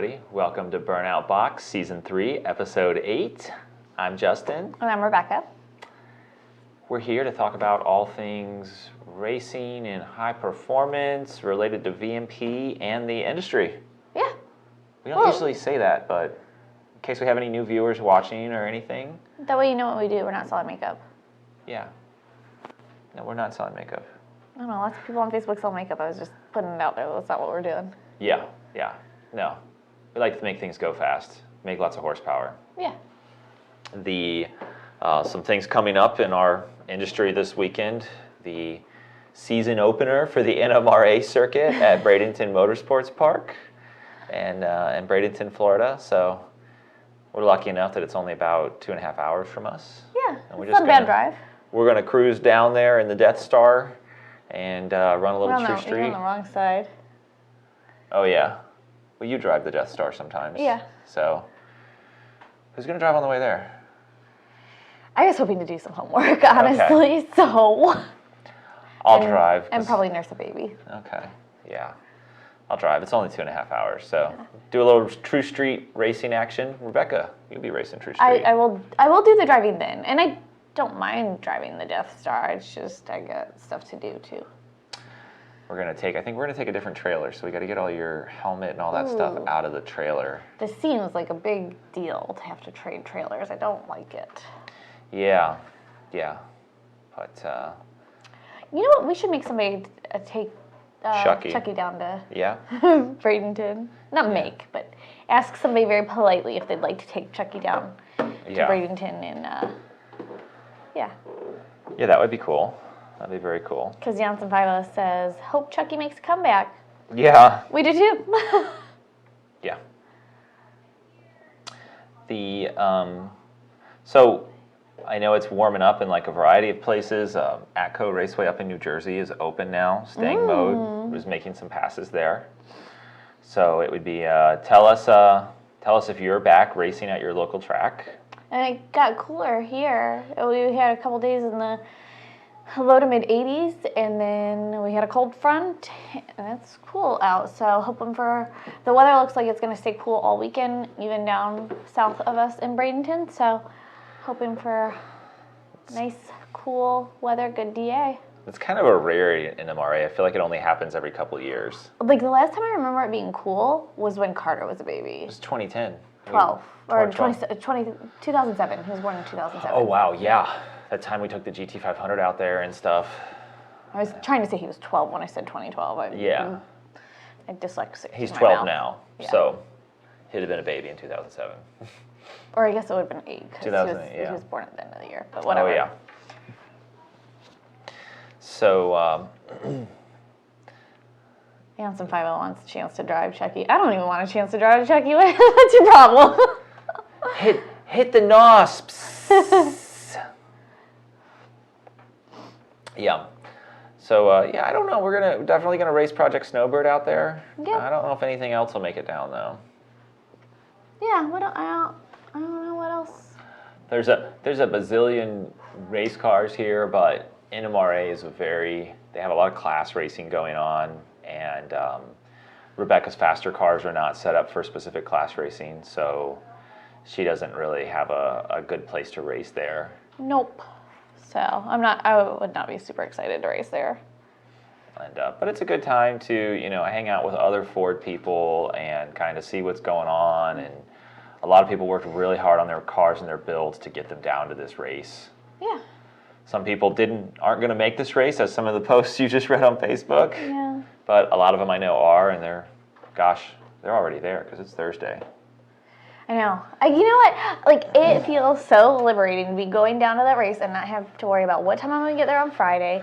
everybody. Welcome to Burnout Box, Season 3, Episode 8. I'm Justin. And I'm Rebecca. We're here to talk about all things racing and high performance related to VMP and the industry. Yeah. We don't usually say that, but in case we have any new viewers watching or anything. That way you know what we do. We're not selling makeup. Yeah. No, we're not selling makeup. I don't know. Lots of people on Facebook sell makeup. I was just putting it out there. That's not what we're doing. Yeah. No. We like to make things go fast, make lots of horsepower. Yeah. Some things coming up in our industry this weekend. The season opener for the NMRA circuit at Bradenton Motorsports Park and in Bradenton, Florida. So we're lucky enough that it's only about 2.5 hours from us. Yeah, and it's not a bad drive. We're going to cruise down there in the Death Star and run a little true street. You're on the wrong side. Oh, yeah. Well, you drive the Death Star sometimes. Yeah. So who's going to drive on the way there? I was hoping to do some homework, honestly, okay. So. I'll drive. And probably nurse a baby. Okay, yeah. I'll drive. It's only 2.5 hours, so do a little true street racing action. Rebecca, you'll be racing true street. I will do the driving then, and I don't mind driving the Death Star. It's just I got stuff to do too. I think we're gonna take a different trailer, so we got to get all your helmet and all that stuff out of the trailer. This seems like a big deal to have to trade trailers. I don't like it. Yeah, but. You know what? We should make somebody take Chucky down to Bradenton. But ask somebody very politely if they'd like to take Chucky down to Bradenton and Yeah, that would be cool. That'd be very cool. Because Jansen 50 says, hope Chucky makes a comeback. Yeah. We do too. Yeah. So I know it's warming up in like a variety of places. Atco Raceway up in New Jersey is open now. Staying Mode was making some passes there. So it would be tell us if you're back racing at your local track. And it got cooler here. We had a couple days in the low to mid 80s, and then we had a cold front, and it's cool out. So hoping for the weather looks like it's going to stay cool all weekend, even down south of us in Bradenton. So hoping for nice, cool weather, good DA. It's kind of a rarity in NMRA. I feel like it only happens every couple of years. Like the last time I remember it being cool was when Carter was a baby. It was 2010. 12. Or 2007. He was born in 2007. Oh, wow, yeah. That time we took the GT500 out there and stuff. I was trying to say he was 12 when I said 2012. I dyslexic. He's 12 now, yeah. So he'd have been a baby in 2007. Or I guess it would have been 8 because he was born at the end of the year. But whatever. Oh, yeah. So, Jansen 50 wants a chance to drive Chucky. I don't even want a chance to drive Chucky. What's your problem? Hit the nosps. Yeah. So, I don't know. We're definitely gonna race Project Snowbird out there. Yeah. I don't know if anything else will make it down though. Yeah. I don't know what else. There's a bazillion race cars here, but NMRA is they have a lot of class racing going on, and Rebecca's faster cars are not set up for specific class racing, so she doesn't really have a good place to race there. Nope. So I would not be super excited to race there. And but it's a good time to hang out with other Ford people and kind of see what's going on. And a lot of people worked really hard on their cars and their builds to get them down to this race. Yeah. Some people aren't going to make this race, as some of the posts you just read on Facebook. Yeah. But a lot of them I know are, and they're already there because it's Thursday. I know. You know what? Like, it feels so liberating to be going down to that race and not have to worry about what time I'm going to get there on Friday,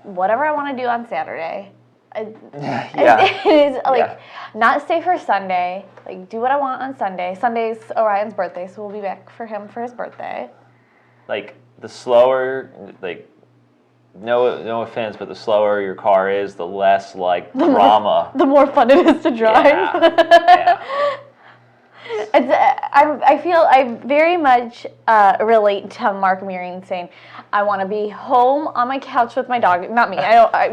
whatever I want to do on Saturday. It is, not stay for Sunday. Like, do what I want on Sunday. Sunday's Orion's birthday, so we'll be back for him for his birthday. Like, the slower, no offense, but the slower your car is, the less, drama. The more fun it is to drive. Yeah. I feel I very much relate to Mark Meering saying, "I want to be home on my couch with my dog." Not me. I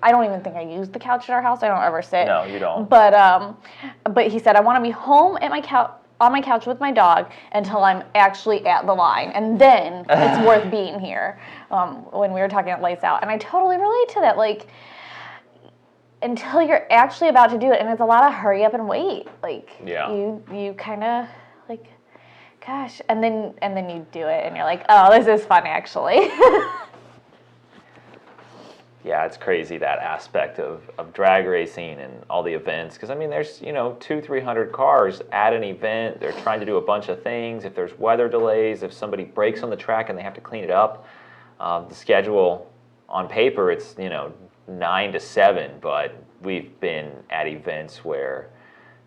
don't even think I use the couch at our house. I don't ever sit. No, you don't. But he said, "I want to be home at my couch." On my couch with my dog until I'm actually at the line, and then it's worth being here. When we were talking at Lights Out, and I totally relate to that. Like, until you're actually about to do it, and it's a lot of hurry up and wait. Like, you kind of like, gosh, and then you do it, and you're like, oh, this is fun actually. Yeah, it's crazy, that aspect of drag racing and all the events. Because, I mean, there's, 200-300 cars at an event. They're trying to do a bunch of things. If there's weather delays, if somebody breaks on the track and they have to clean it up, the schedule on paper, it's, 9 to 7. But we've been at events where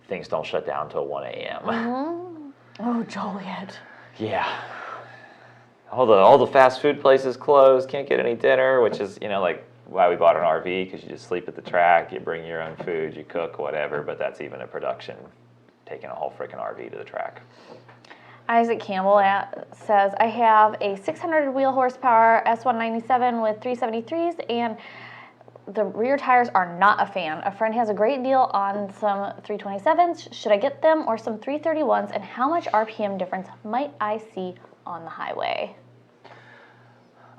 things don't shut down until 1 a.m. Mm-hmm. Oh, Joliet. Yeah. All the fast food places closed. Can't get any dinner, which is, like, why we bought an RV, because you just sleep at the track, you bring your own food, you cook, whatever, but that's even a production, taking a whole freaking RV to the track. Isaac Campbell says, I have a 600 wheel horsepower S197 with 373s, and the rear tires are not a fan. A friend has a great deal on some 327s. Should I get them or some 331s, and how much RPM difference might I see on the highway?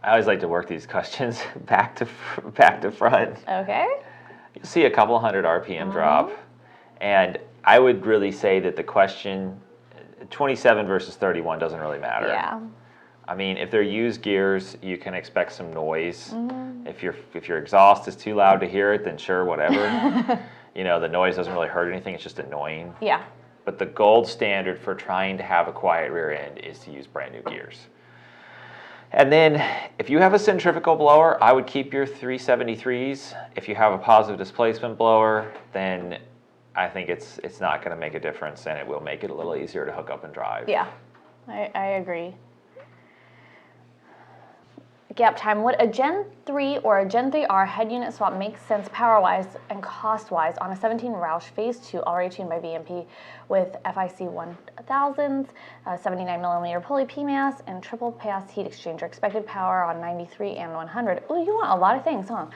I always like to work these questions back to front. Okay. You'll see a couple hundred RPM drop, and I would really say that the question, 27 versus 31 doesn't really matter. Yeah. I mean, if they're used gears, you can expect some noise. If your exhaust is too loud to hear it, then sure, whatever. The noise doesn't really hurt anything. It's just annoying. Yeah. But the gold standard for trying to have a quiet rear end is to use brand new gears. And then if you have a centrifugal blower, I would keep your 373s. If you have a positive displacement blower, then I think it's not going to make a difference, and it will make it a little easier to hook up and drive. Yeah, I agree. Gap time. Would a Gen 3 or a Gen 3R head unit swap make sense power-wise and cost-wise on a 17 Roush Phase 2 already tuned by VMP with FIC 1000s, 79mm pulley PMAS, and triple pass heat exchanger? Expected power on 93 and 100. Ooh, you want a lot of things, huh?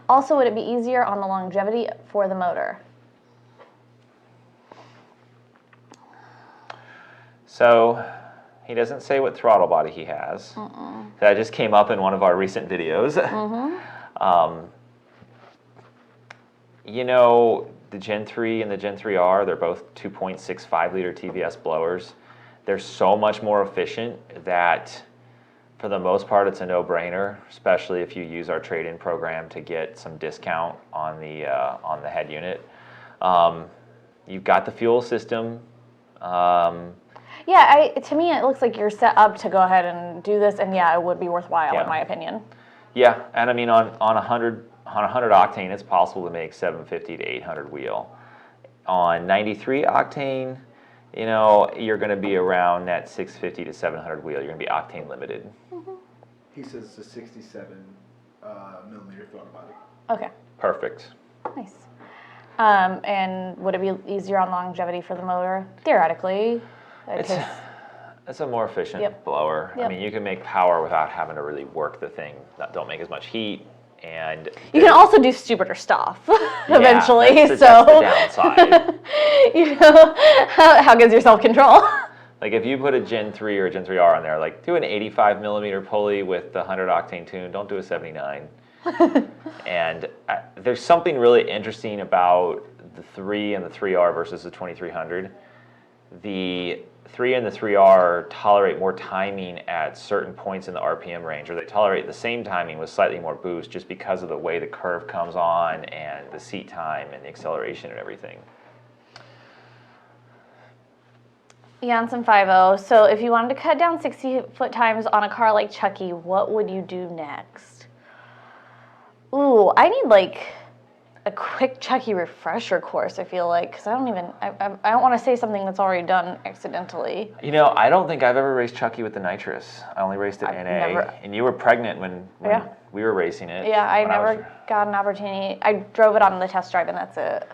Also, would it be easier on the longevity for the motor? So he doesn't say what throttle body he has. That just came up in one of our recent videos. The Gen 3 and the Gen 3R, they're both 2.65 liter TVS blowers. They're so much more efficient that for the most part it's a no-brainer, especially if you use our trade-in program to get some discount on the head unit. You've got the fuel system. Yeah, to me it looks like you're set up to go ahead and do this, and yeah, it would be worthwhile in my opinion. Yeah, and I mean on 100 octane, it's possible to make 750 to 800 wheel. On 93 octane, you're going to be around that 650 to 700 wheel. You're going to be octane limited. He says a 67 millimeter throttle body. Okay. Perfect. Nice. And would it be easier on longevity for the motor? Theoretically. It's a more efficient blower. I mean, you can make power without having to really work the thing. Don't make as much heat, and you can also do stupider stuff eventually. That's the downside. How good's your self-control? Like if you put a Gen 3 or a Gen 3R on there, like do an 85 millimeter pulley with the 100 octane tune. Don't do a 79. And there's something really interesting about the 3 and the 3R versus the 2300. The 3 and the 3R tolerate more timing at certain points in the RPM range, or they tolerate the same timing with slightly more boost just because of the way the curve comes on and the seat time and the acceleration and everything. Janssen 50. So if you wanted to cut down 60-foot times on a car like Chucky, what would you do next? Ooh, I need like a quick Chucky refresher course, I feel like, because I don't want to say something that's already done accidentally. I don't think I've ever raced Chucky with the nitrous. I only raced it NA. And you were pregnant when we were racing it. Yeah, I never got an opportunity. I drove it on the test drive, and that's it.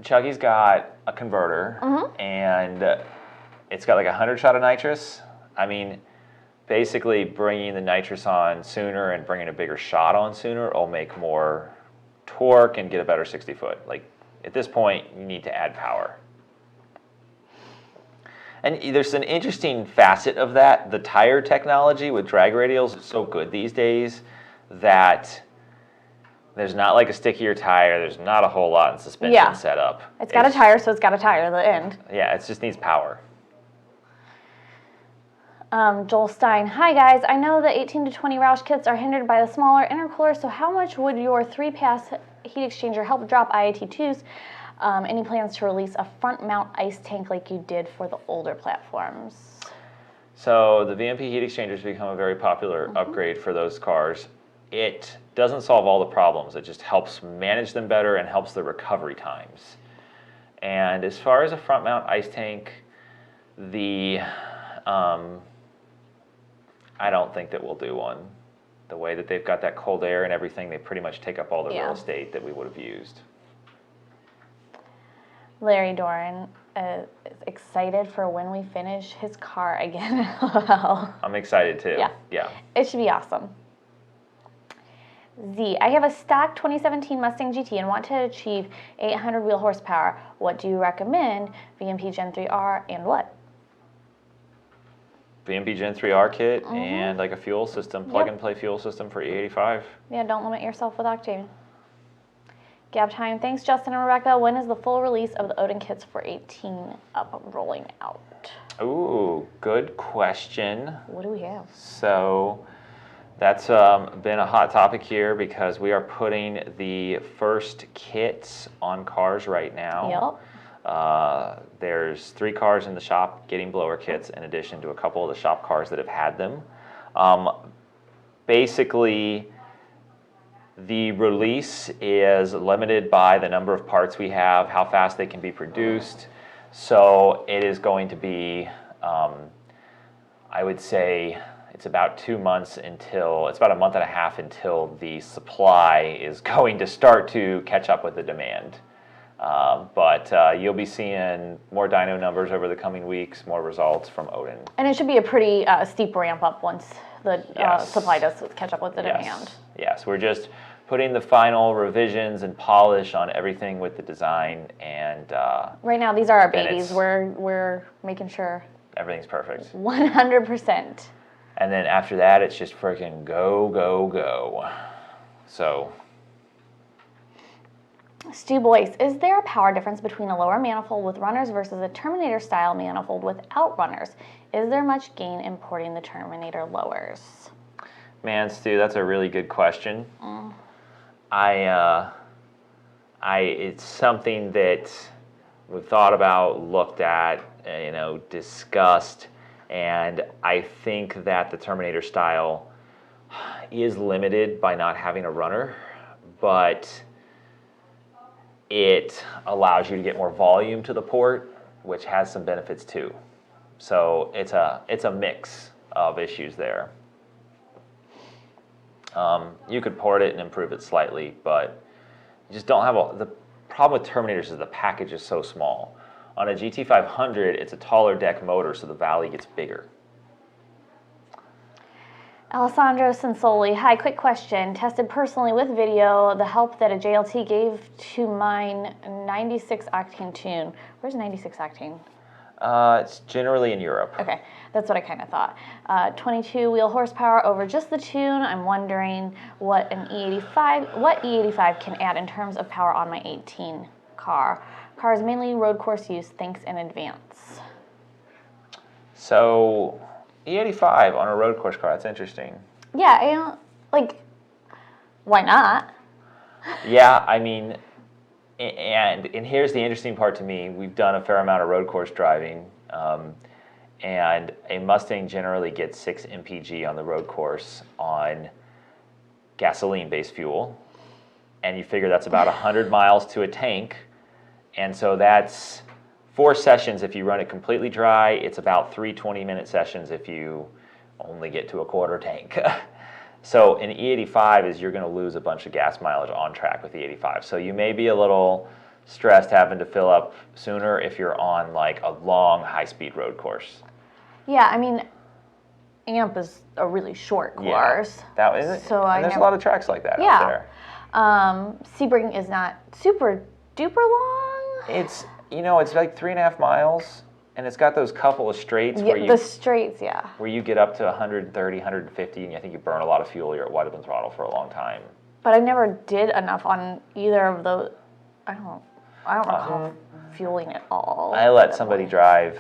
Chucky's got a converter, and it's got like 100 shot of nitrous. I mean, basically bringing the nitrous on sooner and bringing a bigger shot on sooner will make more torque and get a better 60 foot. Like at this point, you need to add power. And there's an interesting facet of that. The tire technology with drag radials is so good these days that there's not like a stickier tire. There's not a whole lot in suspension setup. It's got a tire, so it's got a tire at the end. Yeah, it just needs power. Joel Stein, hi guys. I know the 18 to 20 Roush kits are hindered by the smaller intercooler, so how much would your 3-pass heat exchanger help drop IAT2s? Any plans to release a front mount ice tank like you did for the older platforms? So the VMP heat exchangers become a very popular upgrade for those cars. It doesn't solve all the problems. It just helps manage them better and helps the recovery times. And as far as a front mount ice tank, I don't think that we'll do one. The way that they've got that cold air and everything, they pretty much take up all the real estate that we would have used. Larry Doran is excited for when we finish his car again. Well, I'm excited too. Yeah. It should be awesome. Z, I have a stock 2017 Mustang GT and want to achieve 800 wheel horsepower. What do you recommend? VMP Gen 3R and what? VMP Gen 3R kit and like a fuel system, plug and play fuel system for E85. Yeah, don't limit yourself with octane. Gab time. Thanks, Justin and Rebecca. When is the full release of the Odin kits for 18 up and rolling out? Ooh, good question. What do we have? So that's been a hot topic here because we are putting the first kits on cars right now. Yep. There's 3 cars in the shop getting blower kits in addition to a couple of the shop cars that have had them. Basically, the release is limited by the number of parts we have, how fast they can be produced. So it is going to be, I would say, it's about 2 months until, it's about a month and a half until the supply is going to start to catch up with the demand. But you'll be seeing more dyno numbers over the coming weeks, more results from Odin. And it should be a pretty steep ramp up once the supply does catch up with the demand. Yes, we're just putting the final revisions and polish on everything with the design, and right now these are our babies. We're making sure everything's perfect. 100%. And then after that, it's just freaking go, go, go. So. Stu Boyce, is there a power difference between a lower manifold with runners versus a Terminator style manifold without runners? Is there much gain importing the Terminator lowers? Man, Stu, that's a really good question. It's something that we've thought about, looked at, discussed, and I think that the Terminator style is limited by not having a runner, but it allows you to get more volume to the port, which has some benefits too. So it's a mix of issues there. You could port it and improve it slightly, but you just don't have the problem with Terminators is the package is so small. On a GT500, it's a taller deck motor, so the valley gets bigger. Alessandro Sensoli, hi, quick question. Tested personally with video the help that a JLT gave to mine 96 octane tune. Where's 96 octane? It's generally in Europe. Okay, that's what I kind of thought. 22 wheel horsepower over just the tune. I'm wondering what E85 can add in terms of power on my 18 car. Car is mainly road course use. Thanks in advance. So E85 on a road course car, that's interesting. Yeah, why not? Yeah, I mean, and here's the interesting part to me. We've done a fair amount of road course driving, and a Mustang generally gets 6 mpg on the road course on gasoline-based fuel, and you figure that's about 100 miles to a tank, and so that's 4 sessions if you run it completely dry. It's about 3 20-minute sessions if you only get to a quarter tank. So an E85 is you're going to lose a bunch of gas mileage on track with the E85. So you may be a little stressed having to fill up sooner if you're on like a long high-speed road course. Yeah, I mean, AMP is a really short course. Yeah, that is it. So and there's a lot of tracks like that out there. Sebring is not super duper long. It's it's like 3.5 miles, and it's got those couple of straights The straights, yeah. where you get up to 130, 150, and I think you burn a lot of fuel. You're at wide open throttle for a long time. But I never did enough on either of those. I don't recall fueling at all. I let somebody drive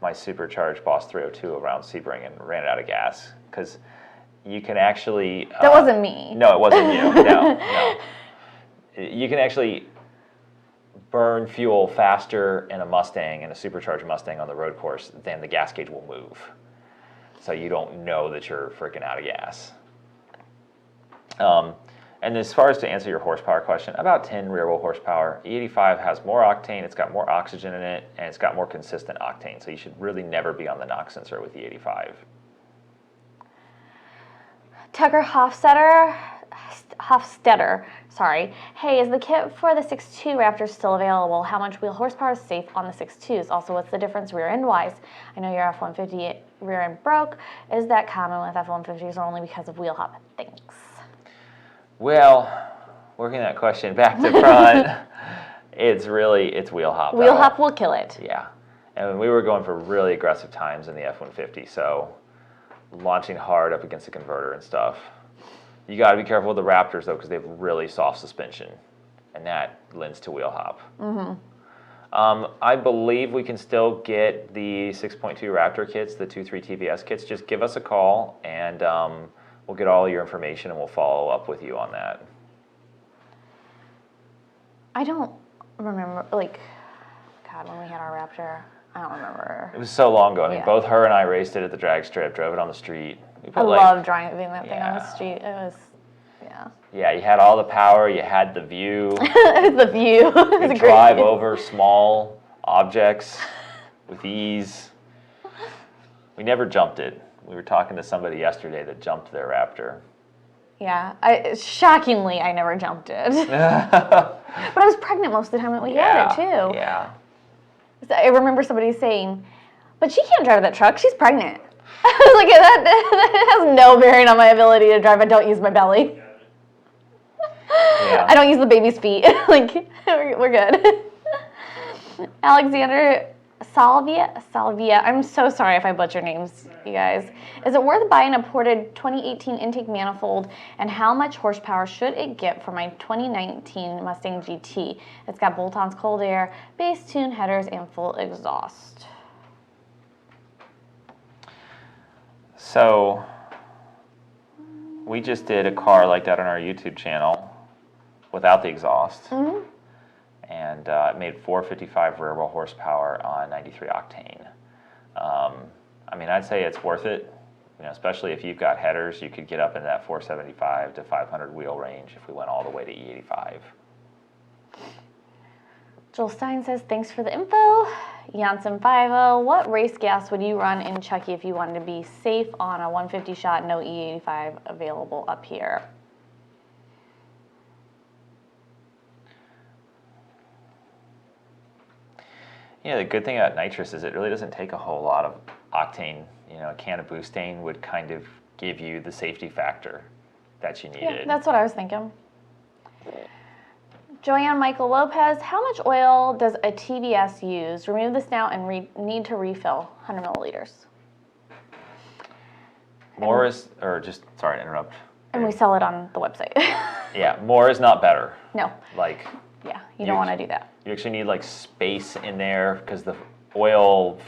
my Supercharged Boss 302 around Sebring and ran it out of gas because you can actually. That wasn't me. No, it wasn't you. No. You can actually burn fuel faster in a Mustang, in a supercharged Mustang on the road course, than the gas gauge will move. So you don't know that you're freaking out of gas. And as far as to answer your horsepower question, about 10 rear wheel horsepower. E85 has more octane, it's got more oxygen in it, and it's got more consistent octane. So you should really never be on the NOx sensor with E85. Tucker Hofstetter, sorry. Hey, is the kit for the 6.2 Raptor still available? How much wheel horsepower is safe on the 6.2s? Also, what's the difference rear end wise? I know your F-150 rear end broke. Is that common with F-150s or only because of wheel hop? Thanks. Well, working that question back to front, it's wheel hop. Wheel hop will kill it. Yeah. And we were going for really aggressive times in the F-150, so launching hard up against the converter and stuff. You got to be careful with the Raptors, though, because they have really soft suspension, and that lends to wheel hop. I believe we can still get the 6.2 Raptor kits, the 2.3 TVS kits. Just give us a call, and we'll get all your information, and we'll follow up with you on that. I don't remember, when we had our Raptor, I don't remember. It was so long ago. I mean, Yeah. both her and I raced it at the drag strip, drove it on the street. I love driving that thing on the Yeah. street. It was, yeah. Yeah, you had all the power, you had the view. The view. You could drive over small objects with ease. We never jumped it. We were talking to somebody yesterday that jumped their Raptor. Yeah, shockingly, I never jumped it. But I was pregnant most of the time that we had it, too. Yeah. So I remember somebody saying, but she can't drive that truck, she's pregnant. I was like, that has no bearing on my ability to drive. I don't use my belly. Yeah. I don't use the baby's feet. We're good. Alexander Salvia, I'm so sorry if I butcher names, you guys. Is it worth buying a ported 2018 intake manifold, and how much horsepower should it get for my 2019 Mustang GT? It's got bolt-ons, cold air, bass tune, headers, and full exhaust. So, we just did a car like that on our YouTube channel without the exhaust. And it made 455 rear wheel horsepower on 93 octane. I mean, I'd say it's worth it, especially if you've got headers. You could get up into that 475 to 500 wheel range if we went all the way to E85. Joel Stein says, thanks for the info. Janssen50, what race gas would you run in Chucky if you wanted to be safe on a 150 shot, no E85 available up here? Yeah, the good thing about nitrous is it really doesn't take a whole lot of octane. A can of butane would kind of give you the safety factor that you needed. Yeah, that's what I was thinking. Joanne Michael Lopez, how much oil does a TVS use? Remove the snout and need to refill 100 milliliters. More is, sorry to interrupt. And we sell it on the website. Yeah, more is not better. No. Yeah, you don't want to do that. You actually need space in there because the oil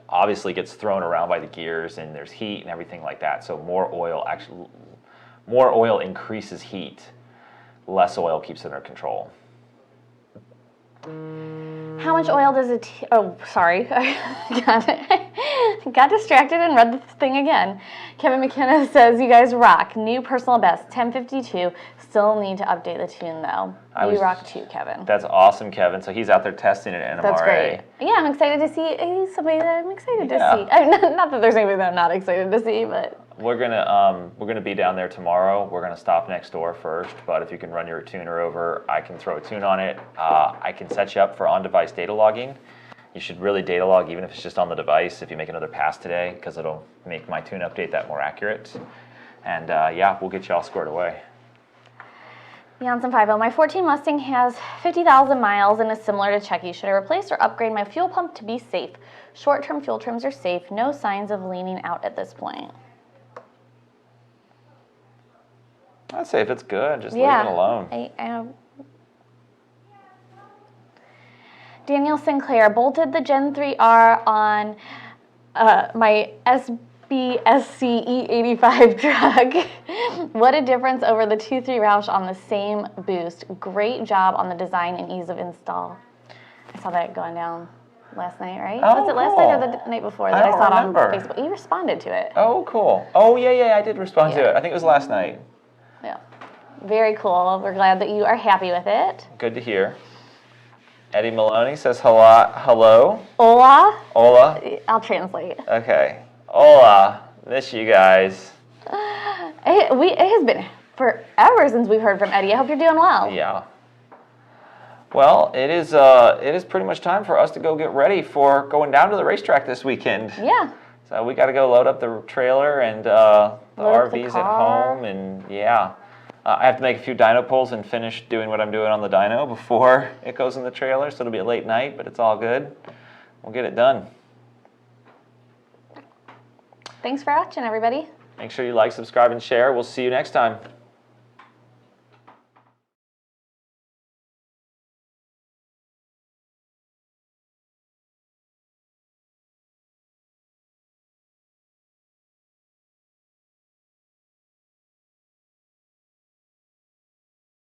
obviously gets thrown around by the gears and there's heat and everything like that. So more oil increases heat. Less oil keeps it under control. How much oil does it? Oh, sorry. Got distracted and read the thing again. Kevin McKenna says, you guys rock. New personal best, 1052. Still need to update the tune, though. You rock too, Kevin. That's awesome, Kevin. So he's out there testing it at NMRA. That's great. Yeah, I'm excited to see. He's somebody that I'm excited to see. Not that there's anybody that I'm not excited to see, but... we're gonna be down there tomorrow. We're gonna stop next door first, but if you can run your tuner over, I can throw a tune on it. I can set you up for on-device data logging. You should really data log even if it's just on the device if you make another pass today, because it'll make my tune update that more accurate. And yeah, we'll get you all squared away. Beyonce 50, my 14 Mustang has 50,000 miles and is similar to Chucky. Should I replace or upgrade my fuel pump to be safe? Short-term fuel trims are safe. No signs of leaning out at this point. I'd say if it's good, just leave it alone. Daniel Sinclair bolted the Gen 3R on my SBSC E85 truck. What a difference over the 2.3 Roush on the same boost. Great job on the design and ease of install. I saw that going down last night, right? Oh, was it last night or the night before that I saw it on Facebook? You responded to it. Oh, cool. Oh, yeah, I did respond to it. I think it was last night. Yeah. Very cool. We're glad that you are happy with it. Good to hear. Eddie Maloney says hello. Hola. Hola. I'll translate. Okay. Hola. Miss you guys. It has been forever since we've heard from Eddie. I hope you're doing well. Yeah. Well, it is pretty much time for us to go get ready for going down to the racetrack this weekend. Yeah. So we got to go load up the trailer and the RVs at home, and yeah. I have to make a few dyno pulls and finish doing what I'm doing on the dyno before it goes in the trailer, so it'll be a late night, but it's all good. We'll get it done. Thanks for watching, everybody. Make sure you like, subscribe, and share. We'll see you next time.